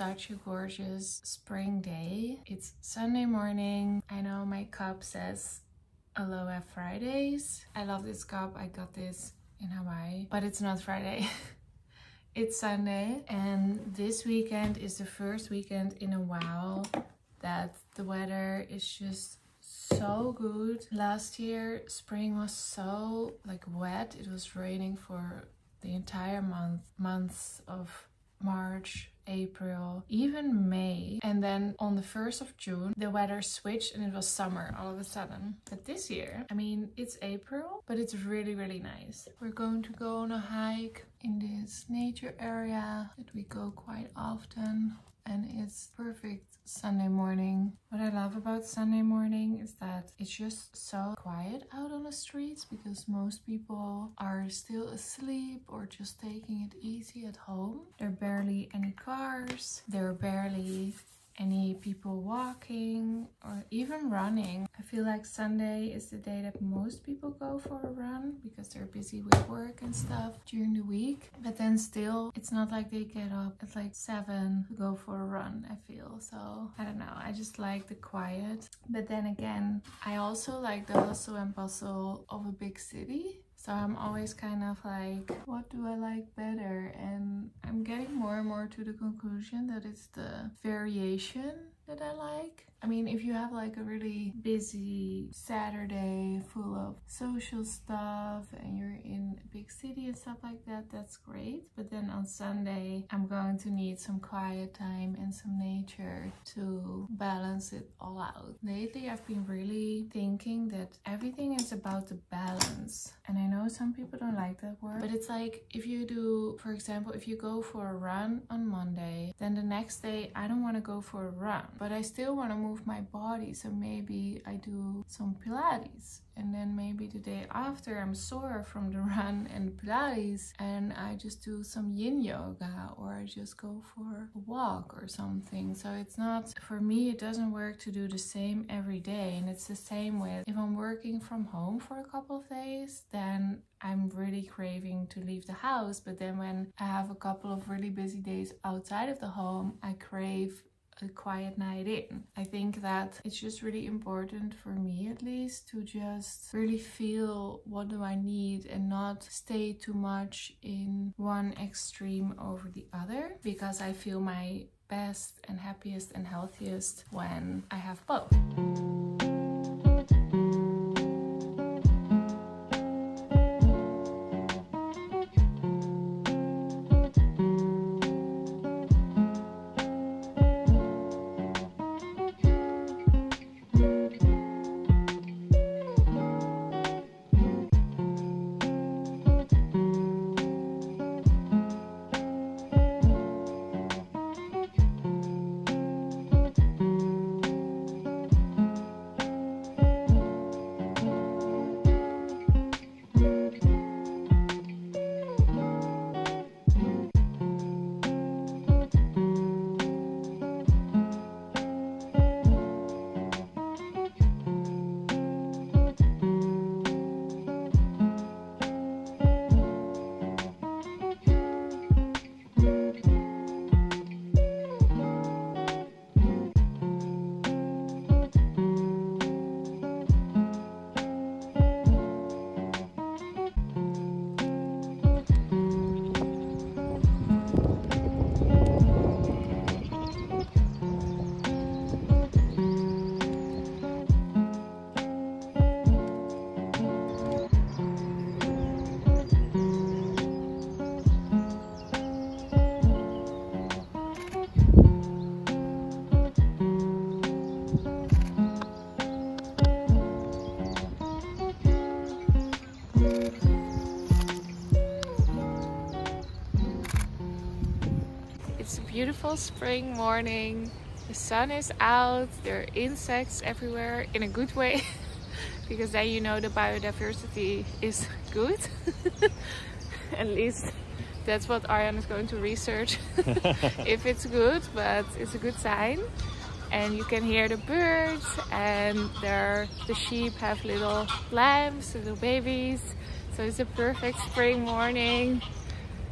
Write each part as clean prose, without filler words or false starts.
such a gorgeous spring day. It's Sunday morning. I know my cup says Aloha Fridays. I love this cup. I got this in Hawaii, but it's not Friday. It's Sunday, and this weekend is the first weekend in a while that the weather is just so good. Last year spring was so wet. It was raining for the entire months of March, April, even May, and then on the 1st of June the weather switched and it was summer all of a sudden. But this year, I mean, it's April, but it's really nice. We're going to go on a hike in this nature area that we go quite often, and it's perfect Sunday morning. What I love about Sunday morning is that it's just so quiet out on the streets because most people are still asleep or just taking it easy at home. There are barely any cars, there are barely any people walking or even running. I feel like Sunday is the day that most people go for a run because they're busy with work and stuff during the week. But then still, it's not like they get up at like 7 to go for a run, I feel. So I don't know, I just like the quiet. But then again, I also like the hustle and bustle of a big city. So I'm always kind of like, what do I like better? And I'm getting more and more to the conclusion that it's the variation that I like. I mean, if you have like a really busy Saturday full of social stuff and you're in a big city and stuff like that, that's great. But then on Sunday, I'm going to need some quiet time and some nature to balance it all out. Lately, I've been really thinking that everything is about the balance. And I know some people don't like that word, but it's like if you do, for example, if you go for a run on Monday, then the next day I don't want to go for a run, but I still want to move my body, so maybe I do some Pilates, and then maybe the day after I'm sore from the run and Pilates and I just do some yin yoga, or I just go for a walk or something. So it's not, for me it doesn't work to do the same every day. And it's the same with if I'm working from home for a couple of days, then I'm really craving to leave the house, but then when I have a couple of really busy days outside of the home, I crave a quiet night in. I think that it's just really important, for me at least, to just really feel what do I need and not stay too much in one extreme over the other, because I feel my best and happiest and healthiest when I have both. It's a beautiful spring morning. The sun is out, there are insects everywhere in a good way because then you know the biodiversity is good. At least that's what Arjan is going to research if it's good, but it's a good sign. And you can hear the birds, and the sheep have little lambs, little babies. So it's a perfect spring morning.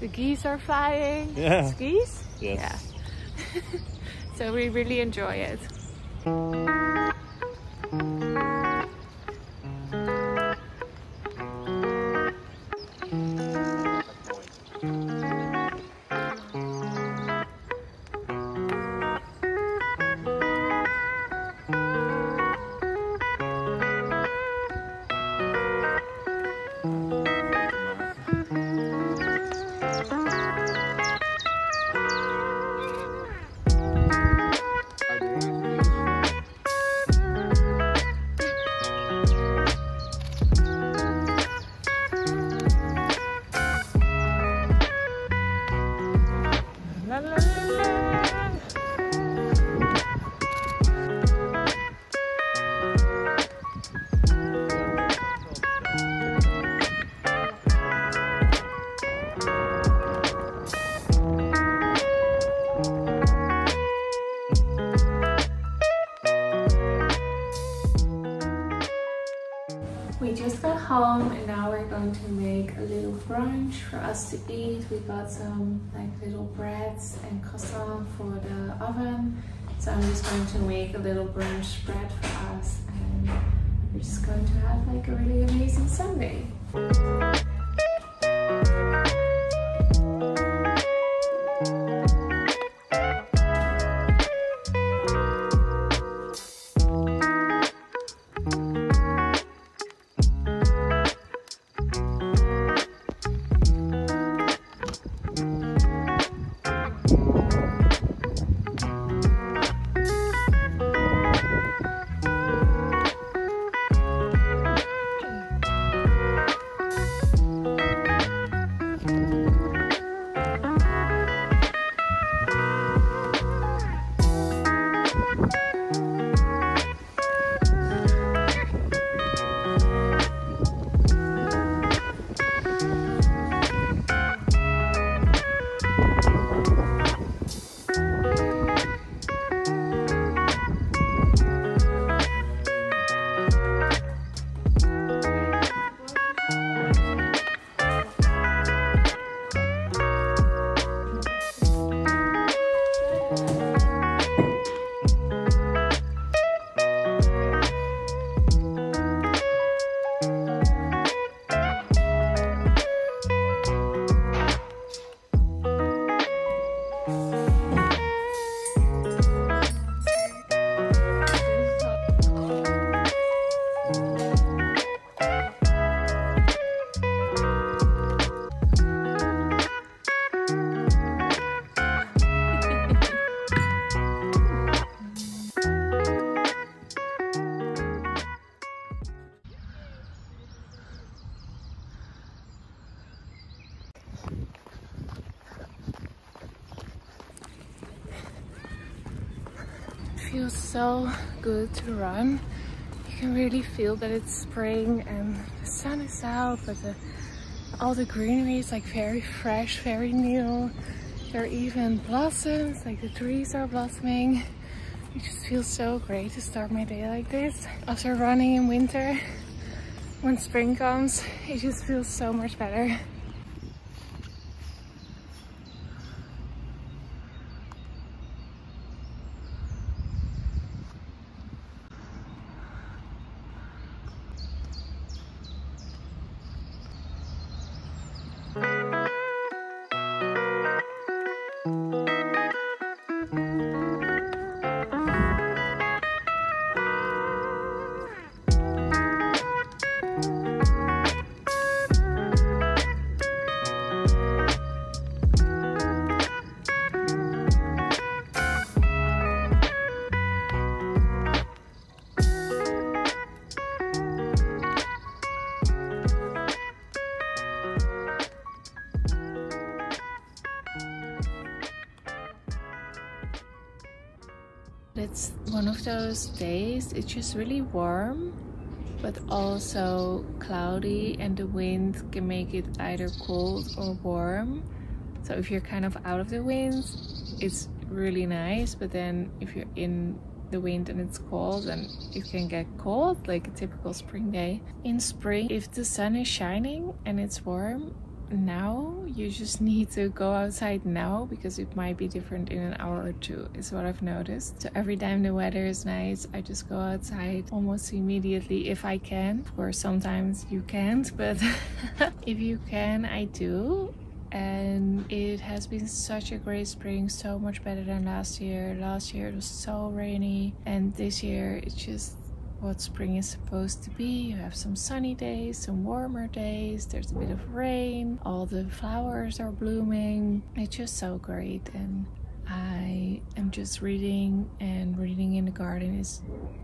The geese are flying. Yeah. It's geese? Yes. Yeah. So we really enjoy it. We just got home and now we're going to make a little brunch for us to eat. We got some like little breads and croissant for the oven. So I'm just going to make a little brunch bread for us and we're just going to have like a really amazing Sunday. Feels so good to run. You can really feel that it's spring and the sun is out, but all the greenery is like very fresh, very new. There are even blossoms, like the trees are blossoming. It just feels so great to start my day like this. After running in winter, when spring comes, it just feels so much better. It's one of those days, it's just really warm, but also cloudy, and the wind can make it either cold or warm. So if you're kind of out of the wind, it's really nice, but then if you're in the wind and it's cold, then it can get cold, like a typical spring day. In spring, if the sun is shining and it's warm, now. You just need to go outside now because it might be different in an hour or two, is what I've noticed. So every time the weather is nice, I just go outside almost immediately if I can. Of course, sometimes you can't, but if you can, I do. And it has been such a great spring, so much better than last year. Last year it was so rainy, and this year it's just what spring is supposed to be. You have some sunny days, some warmer days, there's a bit of rain, all the flowers are blooming. It's just so great, and I am just reading, and reading in the garden is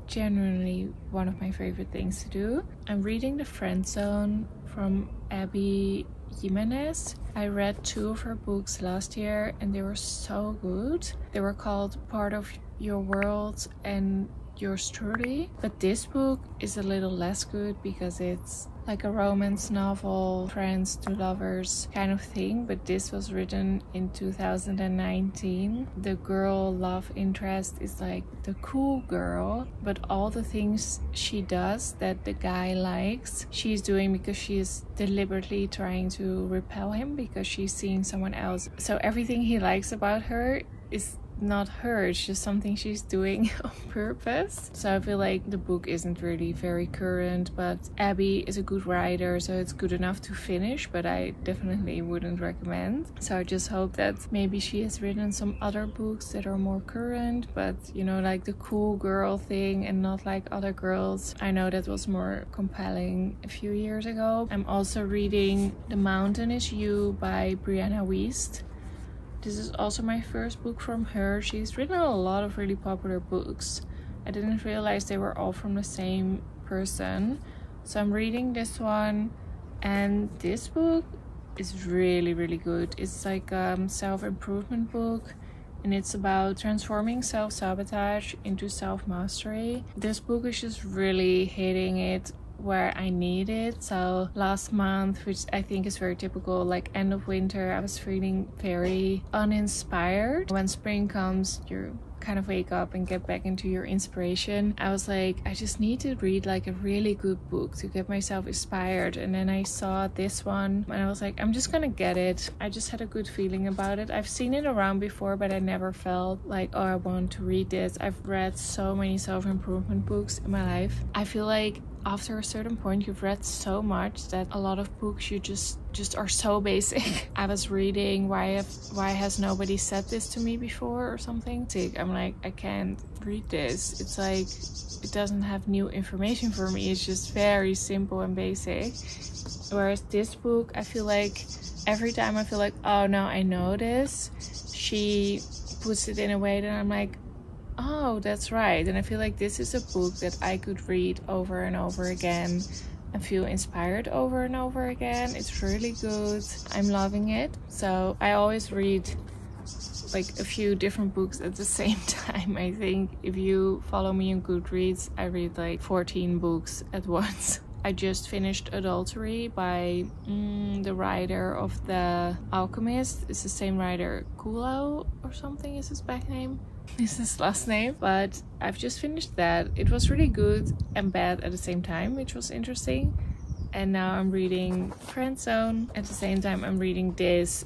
genuinely one of my favorite things to do. I'm reading The Friend Zone from Abby Jimenez. I read 2 of her books last year and they were so good. They were called Part of Your World and Yours Truly, but this book is a little less good because it's like a romance novel, friends to lovers kind of thing, but this was written in 2019. The girl love interest is like the cool girl, but all the things she does that the guy likes, she's doing because she's deliberately trying to repel him because she's seeing someone else. So everything he likes about her is not her, it's just something she's doing on purpose. So I feel like the book isn't really very current, but Abby is a good writer, so it's good enough to finish, but I definitely wouldn't recommend. So I just hope that maybe she has written some other books that are more current, but you know, like the cool girl thing and not like other girls. I know that was more compelling a few years ago. I'm also reading The Mountain Is You by Brianna Wiest. This is also my first book from her. She's written a lot of really popular books. I didn't realize they were all from the same person. So I'm reading this one, and this book is really, really good. It's like a self-improvement book, and it's about transforming self-sabotage into self-mastery. This book is just really hitting it where I need it. So last month, which I think is very typical, like end of winter, I was feeling very uninspired. When spring comes, you kind of wake up and get back into your inspiration. I was like, I just need to read like a really good book to get myself inspired. And then I saw this one and I was like, I'm just gonna get it. I just had a good feeling about it. I've seen it around before, but I never felt like, oh, I want to read this. I've read so many self-improvement books in my life. I feel like after a certain point you've read so much that a lot of books you just are so basic. I was reading why has nobody said this to me before or something. I'm like, I can't read this. It's like it doesn't have new information for me. It's just very simple and basic. Whereas this book, I feel like every time I feel like, oh no, I know this, she puts it in a way that I'm like, oh, that's right. And I feel like this is a book that I could read over and over again and feel inspired over and over again. It's really good. I'm loving it. So I always read like a few different books at the same time. I think if you follow me on Goodreads, I read like 14 books at once. I just finished Adultery by the writer of The Alchemist. It's the same writer, Kulo or something is his back name. Is his last name. But I've just finished that. It was really good and bad at the same time, which was interesting. And now I'm reading Friend Zone. At the same time I'm reading this.